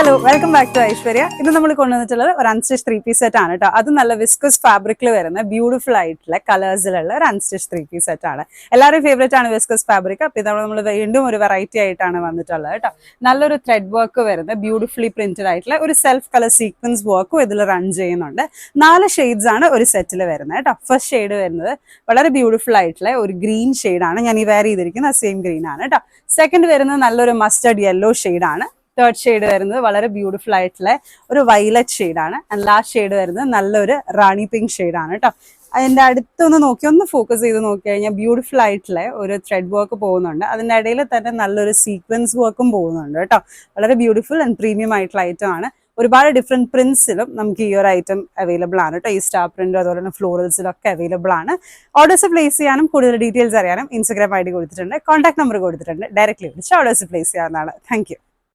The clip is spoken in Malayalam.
Hello welcome back to Aishwarya. ഇത് നമ്മൾ കൊണ്ടുവന്നിട്ടുള്ളത് ഒരു അൺസ്റ്റിച്ച് 3-piece സെറ്റ് ആണ് കേട്ടോ. അത് നല്ല വിസ്കസ് ഫാബ്രിക്കിൽ വരുന്ന ബ്യൂട്ടിഫുൾ ആയിട്ടുള്ള കളേഴ്സിലുള്ള ഒരു അൺസ്റ്റിച്ച് 3-piece സെറ്റ് ആണ്. എല്ലാവരും ഫേവറേറ്റ് ആണ് വിസ്കസ് ഫാബ്രിക്. അപ്പോൾ ഇതവണ നമ്മൾ വീണ്ടും ഒരു വെറൈറ്റി ആയിട്ടാണ് വന്നിട്ടുള്ളത് കേട്ടോ. നല്ലൊരു ത്രെഡ് വർക്ക് വരുന്ന ബ്യൂട്ടിഫുള്ളി പ്രിന്റഡ് ആയിട്ടുള്ള ഒരു സെൽഫ് കളർ സീക്വൻസ് വർക്കും ഇതിൽ റൺ ചെയ്യുന്നുണ്ട്. 4 ഷെയ്ഡ്സ് ആണ് ഒരു സെറ്റിൽ വരുന്നത് കേട്ടോ. ഫസ്റ്റ് ഷെയ്ഡ് വരുന്നത് വളരെ ബ്യൂട്ടിഫുൾ ആയിട്ടുള്ള ഒരു ഗ്രീൻ ഷെയ്ഡാണ്. ഞാൻ ഈ വെയർ ചെയ്തിരിക്കുന്ന സെയിം ഗ്രീൻ ആണ് കേട്ടോ. സെക്കൻഡ് വരുന്നത് നല്ലൊരു മസ്റ്റർഡ് യെല്ലോ ഷെയ്ഡാണ്. തേർഡ് ഷെയ്ഡ് വരുന്നത് വളരെ ബ്യൂട്ടിഫുൾ ആയിട്ടുള്ള ഒരു വയലറ്റ് ഷെയ്ഡാണ്. ആൻഡ് ലാസ്റ്റ് ഷെയ്ഡ് വരുന്നത് നല്ലൊരു റാണി പിങ്ക് ഷെയ്ഡാണ് കേട്ടോ. അതിൻ്റെ അടുത്തൊന്ന് നോക്കി ഒന്ന് ഫോക്കസ് ചെയ്ത് നോക്കി കഴിഞ്ഞാൽ ബ്യൂട്ടിഫുൾ ആയിട്ടുള്ള ഒരു ത്രെഡ് വർക്ക് പോകുന്നുണ്ട്. അതിൻ്റെ ഇടയിൽ തന്നെ നല്ലൊരു സീക്വൻസ് വർക്കും പോകുന്നുണ്ട് കേട്ടോ. വളരെ ബ്യൂട്ടിഫുൾ ആൻഡ് പ്രീമിയം ആയിട്ടുള്ള ഐറ്റം ആണ്. ഒരുപാട് ഡിഫറെൻറ്റ് പ്രിന്റ്സിലും നമുക്ക് ഈ ഒരു ഐറ്റം അവൈലബിൾ ആണ് കേട്ടോ. ഈ സ്റ്റാർ പ്രിന്റും അതുപോലെ തന്നെ ഫ്ലോറൽസിലൊക്കെ അവൈലബിൾ ആണ്. ഓർഡേഴ്സ് പ്ലേസ് ചെയ്യാനും കൂടുതൽ ഡീറ്റെയിൽസ് അറിയാനും ഇൻസ്റ്റാഗ്രാം ID കൊടുത്തിട്ടുണ്ട്, കോൺടാക്ട് നമ്പർ കൊടുത്തിട്ടുണ്ട്. ഡയറക്റ്റ്ലി വിളിച്ച് ഓർഡേഴ്സ് പ്ലേസ് ചെയ്യാവുന്നതാണ്. Thank you.